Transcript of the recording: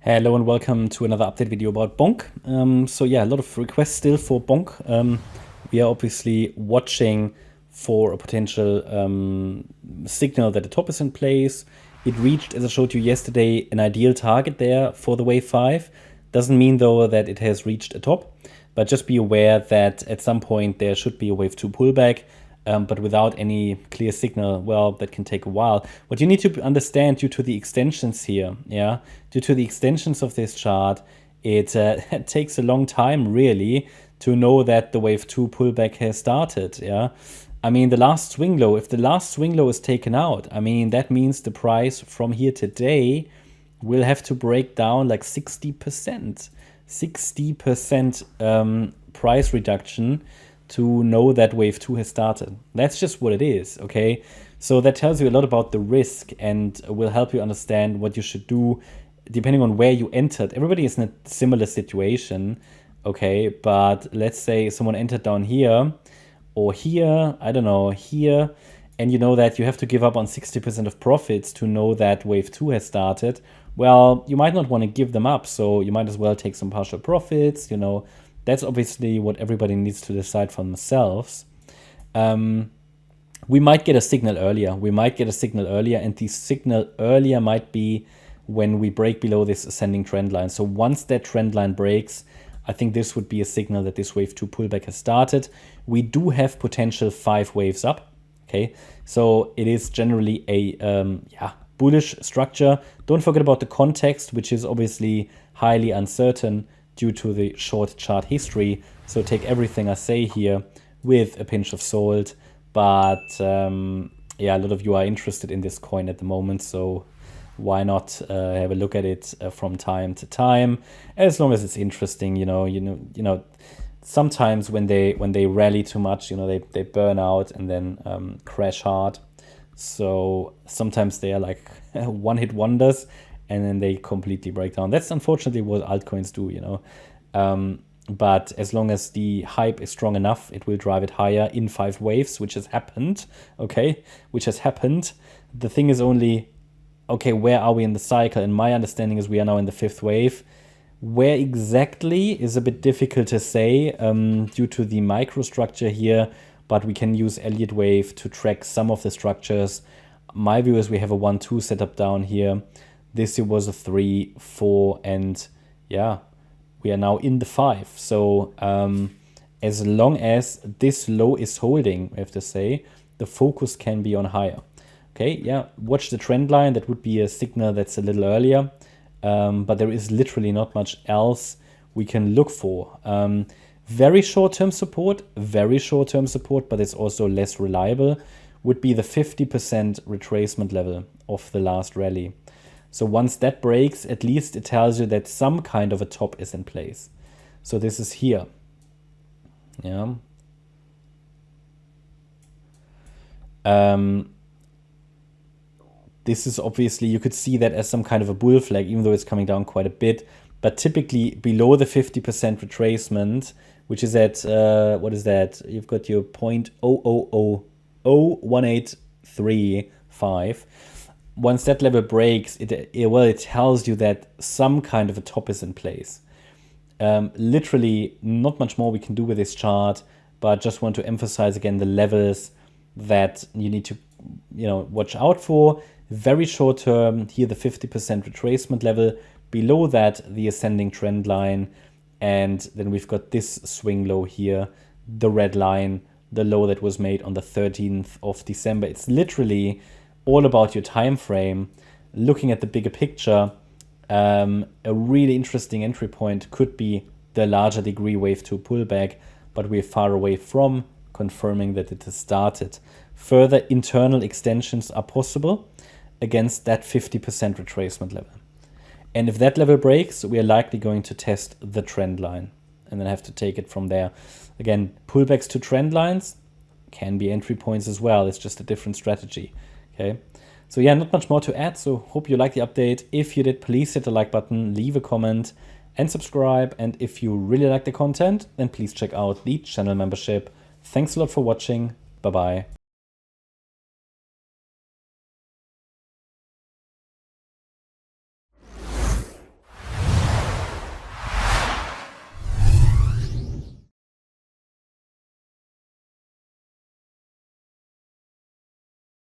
Hello and welcome to another update video about Bonk. So yeah, a lot of requests still for Bonk. We are obviously watching for a potential signal that the top is in place. It reached, as I showed you yesterday, an ideal target there for the wave 5. Doesn't mean though that it has reached a top, but just be aware that at some point there should be a wave 2 pullback. But without any clear signal, well, that can take a while. What you need to understand due to the extensions here, due to the extensions of this chart, it takes a long time really to know that the wave 2 pullback has started, I mean, the last swing low, if the last swing low is taken out, I mean, that means the price from here today will have to break down like 60%. 60% price reduction to know that wave 2 has started. That's just what it is, okay? So that tells you a lot about the risk and will help you understand what you should do depending on where you entered. Everybody is in a similar situation, okay? But let's say someone entered down here or here, I don't know, here, and you know that you have to give up on 60% of profits to know that wave 2 has started. Well, you might not want to give them up, so you might as well take some partial profits, you know. That's obviously what everybody needs to decide for themselves. We might get a signal earlier. And the signal earlier might be when we break below this ascending trend line. So once that trend line breaks, I think this would be a signal that this wave 2 pullback has started. We do have potential 5 waves up. Okay, so it is generally a bullish structure. Don't forget about the context, which is obviously highly uncertain due to the short chart history. So take everything I say here with a pinch of salt. But yeah, a lot of you are interested in this coin at the moment, so why not have a look at it from time to time, as long as it's interesting. You know. Sometimes when they rally too much, you know, they burn out and then crash hard. So sometimes they are like one-hit wonders, and then they completely break down. That's unfortunately what altcoins do, you know. But as long as the hype is strong enough, it will drive it higher in 5 waves, which has happened, okay? Which has happened. The thing is only, okay, where are we in the cycle? And my understanding is we are now in the 5th wave. Where exactly is a bit difficult to say due to the microstructure here, but we can use Elliott Wave to track some of the structures. My view is we have a 1-2 setup down here. This year was a 3, 4, and yeah, we are now in the 5. So as long as this low is holding, we have to say, the focus can be on higher. Okay, yeah, watch the trend line. That would be a signal that's a little earlier. But there is literally not much else we can look for. Very short-term support, but it's also less reliable, would be the 50% retracement level of the last rally. So once that breaks, at least it tells you that some kind of a top is in place. So this is here. Yeah. This is obviously, you could see that as some kind of a bull flag, even though it's coming down quite a bit. But typically below the 50% retracement, which is at, what is that? You've got your 0.0001835. Once that level breaks, it tells you that some kind of a top is in place. Literally not much more we can do with this chart, but just want to emphasize again the levels that you need to, you know, watch out for. Very short term, here the 50% retracement level. Below that, the ascending trend line. And then we've got this swing low here, the red line, the low that was made on the 13th of December. It's literally all about your time frame. Looking at the bigger picture, a really interesting entry point could be the larger degree wave 2 pullback, but we're far away from confirming that it has started. Further internal extensions are possible against that 50% retracement level. And if that level breaks, we are likely going to test the trend line and then have to take it from there. Again, pullbacks to trend lines can be entry points as well. It's just a different strategy. Okay. So yeah, not much more to add. So hope you like the update. If you did, please hit the like button, leave a comment and subscribe. And if you really like the content, then please check out the channel membership. Thanks a lot for watching. Bye-bye.